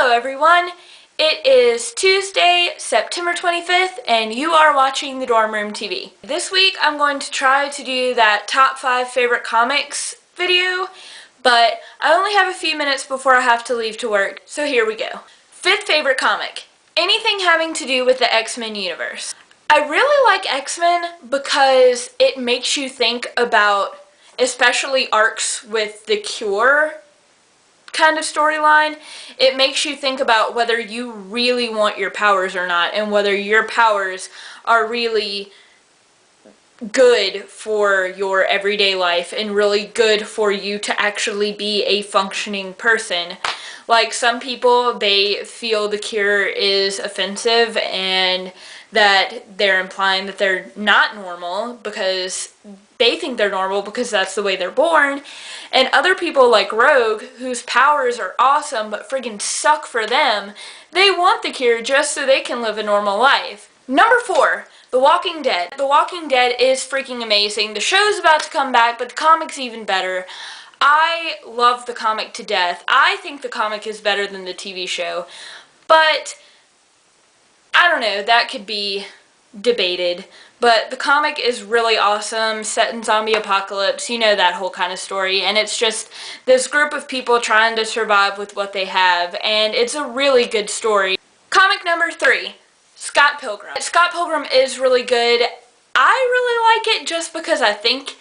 Hello everyone, it is Tuesday, September 25th, and you are watching the Dorm Room TV. This week I'm going to try to do that top 5 favorite comics video, but I only have a few minutes before I have to leave to work, so here we go. 5th favorite comic, anything having to do with the X-Men universe. I really like X-Men because it makes you think about, especially arcs with the Cure kind of storyline. It makes you think about whether you really want your powers or not, and whether your powers are really good for your everyday life and really good for you to actually be a functioning person. Like, some people, they feel the Cure is offensive and that they're implying that they're not normal because they think they're normal because that's the way they're born. And other people like Rogue, whose powers are awesome but friggin' suck for them, they want the Cure just so they can live a normal life. Number 4, The Walking Dead. The Walking Dead is freaking amazing. The show's about to come back, but the comic's even better. I love the comic to death. I think the comic is better than the TV show, but I don't know, that could be debated. But the comic is really awesome, set in zombie apocalypse, you know, that whole kind of story, and it's just this group of people trying to survive with what they have, and it's a really good story. Comic number 3, Scott Pilgrim. Scott Pilgrim is really good. I really like it just because I think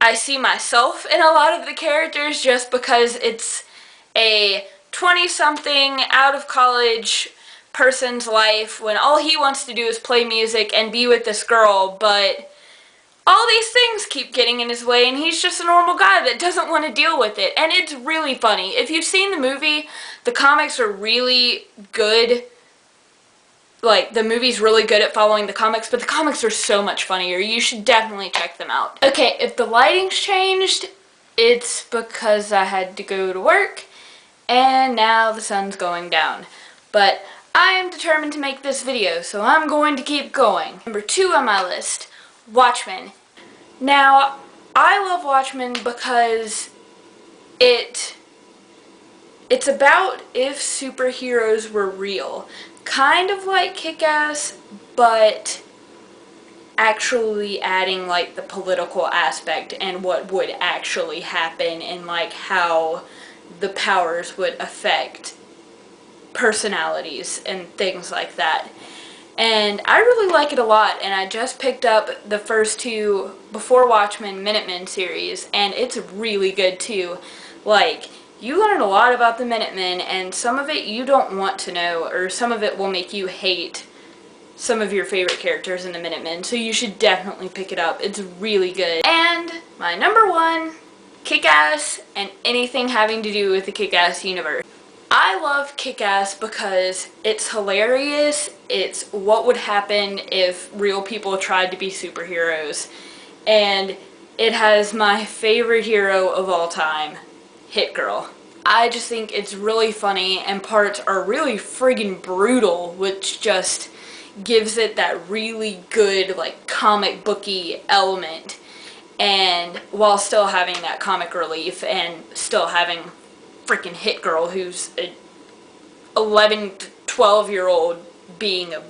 I see myself in a lot of the characters, just because it's a 20-something out of college person's life when all he wants to do is play music and be with this girl, but all these things keep getting in his way and he's just a normal guy that doesn't want to deal with it. And it's really funny. If you've seen the movie, the comics are really good. Like, the movie's really good at following the comics, but the comics are so much funnier. You should definitely check them out. Okay, if the lighting's changed, it's because I had to go to work and now the sun's going down. But I am determined to make this video, so I'm going to keep going. Number 2 on my list, Watchmen. Now, I love Watchmen because it's about if superheroes were real. Kind of like Kick-Ass, but actually adding, like, the political aspect and what would actually happen and, like, how the powers would affect personalities and things like that. And I really like it a lot, and I just picked up the first 2 Before Watchmen Minutemen series, and it's really good too. Like, you learn a lot about the Minutemen, and some of it you don't want to know, or some of it will make you hate some of your favorite characters in the Minutemen, so you should definitely pick it up. It's really good. And my number 1, Kick-Ass, and anything having to do with the Kick-Ass universe. I love Kick-Ass because it's hilarious. It's what would happen if real people tried to be superheroes. And it has my favorite hero of all time, Hit Girl. I just think it's really funny, and parts are really friggin' brutal, which just gives it that really good, like, comic booky element. And while still having that comic relief and still having freaking Hit Girl, who's a 11 to 12-year-old being a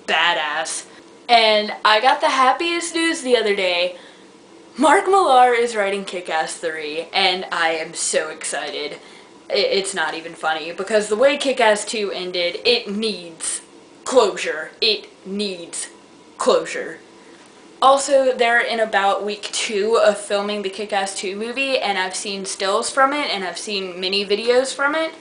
badass. And I got the happiest news the other day. Mark Millar is writing Kick-Ass 3, and I am so excited. It's not even funny, because the way Kick-Ass 2 ended, it needs closure. It needs closure. Also, they're in about week 2 of filming the Kick-Ass 2 movie, and I've seen stills from it, and I've seen mini videos from it,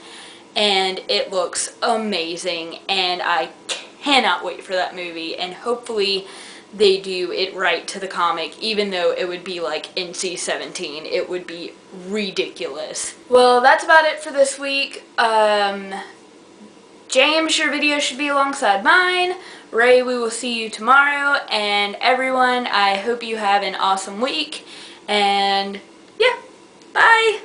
and it looks amazing, and I cannot wait for that movie, and hopefully they do it right to the comic, even though it would be like NC-17. It would be ridiculous. Well, that's about it for this week. James, your video should be alongside mine. Ray, we will see you tomorrow, and everyone, I hope you have an awesome week, and yeah, bye!